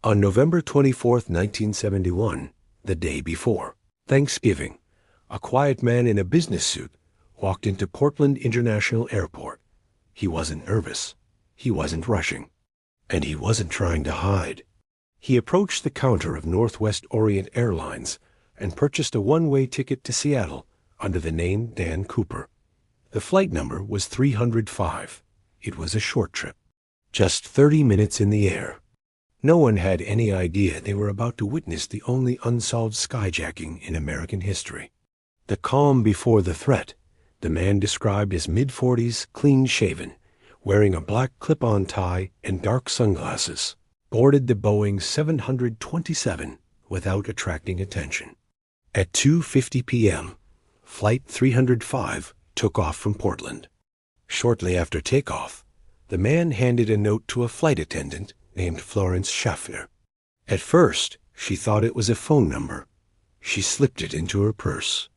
On November 24th, 1971, the day before Thanksgiving, a quiet man in a business suit walked into Portland International Airport. He wasn't nervous. He wasn't rushing. And he wasn't trying to hide. He approached the counter of Northwest Orient Airlines and purchased a one-way ticket to Seattle under the name Dan Cooper. The flight number was 305. It was a short trip. Just 30 minutes in the air. No one had any idea they were about to witness the only unsolved skyjacking in American history. The calm before the threat, the man described as mid-40s, clean-shaven, wearing a black clip-on tie and dark sunglasses, boarded the Boeing 727 without attracting attention. At 2:50 p.m., Flight 305 took off from Portland. Shortly after takeoff, the man handed a note to a flight attendant named Florence Schaffner. At first, she thought it was a phone number. She slipped it into her purse.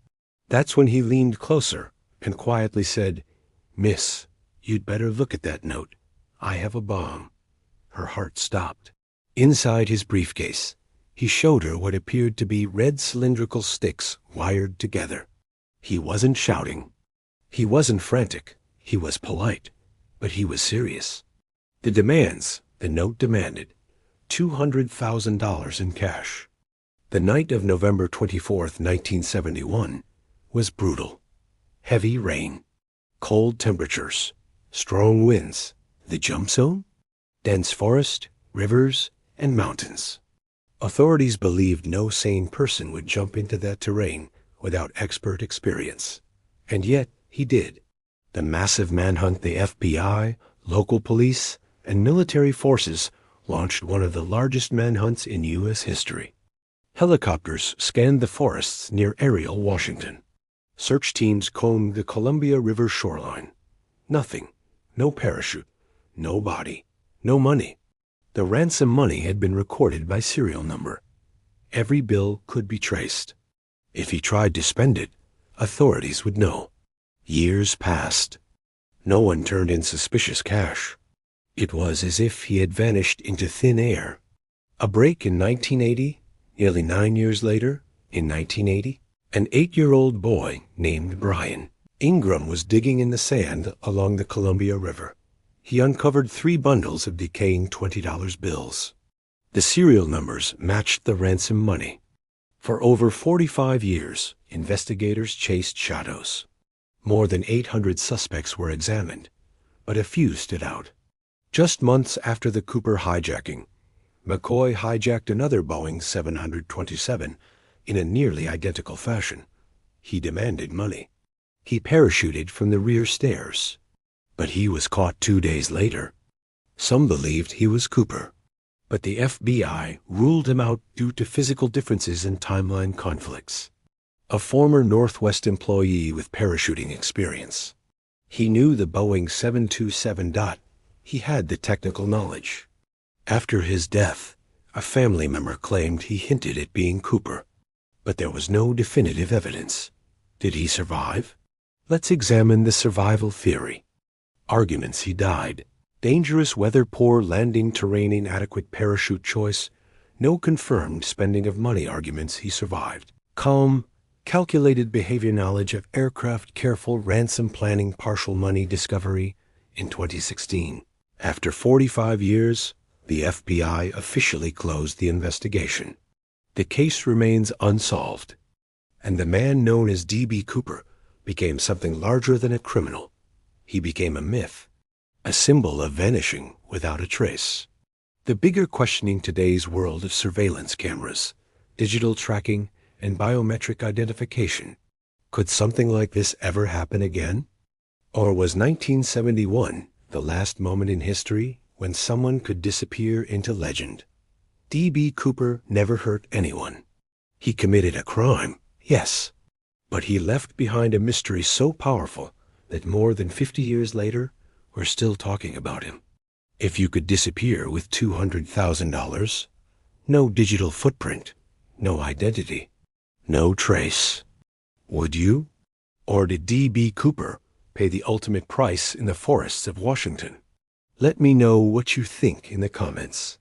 That's when he leaned closer and quietly said, "Miss, you'd better look at that note. I have a bomb." Her heart stopped. Inside his briefcase, he showed her what appeared to be red cylindrical sticks wired together. He wasn't shouting. He wasn't frantic. He was polite, but he was serious. The demands, the note demanded, $200,000 in cash. The night of November 24th, 1971, was brutal. Heavy rain, cold temperatures, strong winds, the jump zone, dense forest, rivers, and mountains. Authorities believed no sane person would jump into that terrain without expert experience. And yet, he did. The massive manhunt the FBI, local police, and military forces launched one of the largest manhunts in U.S. history. Helicopters scanned the forests near Ariel, Washington. Search teams combed the Columbia River shoreline. Nothing. No parachute. No body. No money. The ransom money had been recorded by serial number. Every bill could be traced. If he tried to spend it, authorities would know. Years passed. No one turned in suspicious cash. It was as if he had vanished into thin air. A break in 1980, nearly 9 years later, in 1980, an 8-year-old boy named Brian Ingram was digging in the sand along the Columbia River. He uncovered 3 bundles of decaying $20 bills. The serial numbers matched the ransom money. For over 45 years, investigators chased shadows. More than 800 suspects were examined, but a few stood out. Just months after the Cooper hijacking, McCoy hijacked another Boeing 727 in a nearly identical fashion. He demanded money. He parachuted from the rear stairs, but he was caught 2 days later. Some believed he was Cooper, but the FBI ruled him out due to physical differences and timeline conflicts. A former Northwest employee with parachuting experience. He knew the Boeing 727. He had the technical knowledge. After his death, a family member claimed he hinted at being Cooper, but there was no definitive evidence. Did he survive? Let's examine the survival theory. Arguments: he died. Dangerous weather, poor landing terrain, inadequate parachute choice. No confirmed spending of money arguments: he survived. Calm, calculated behavior, knowledge of aircraft, careful ransom planning, partial money discovery. In 2016, after 45 years, the FBI officially closed the investigation. The case remains unsolved, and the man known as D.B. Cooper became something larger than a criminal. He became a myth, a symbol of vanishing without a trace. The bigger question in today's world of surveillance cameras, digital tracking, and biometric identification: could something like this ever happen again? Or was 1971 the last moment in history when someone could disappear into legend? D.B. Cooper never hurt anyone. He committed a crime, yes, but he left behind a mystery so powerful that more than 50 years later, we're still talking about him. If you could disappear with $200,000, no digital footprint, no identity, no trace, would you? Or did D.B. Cooper pay the ultimate price in the forests of Washington? Let me know what you think in the comments.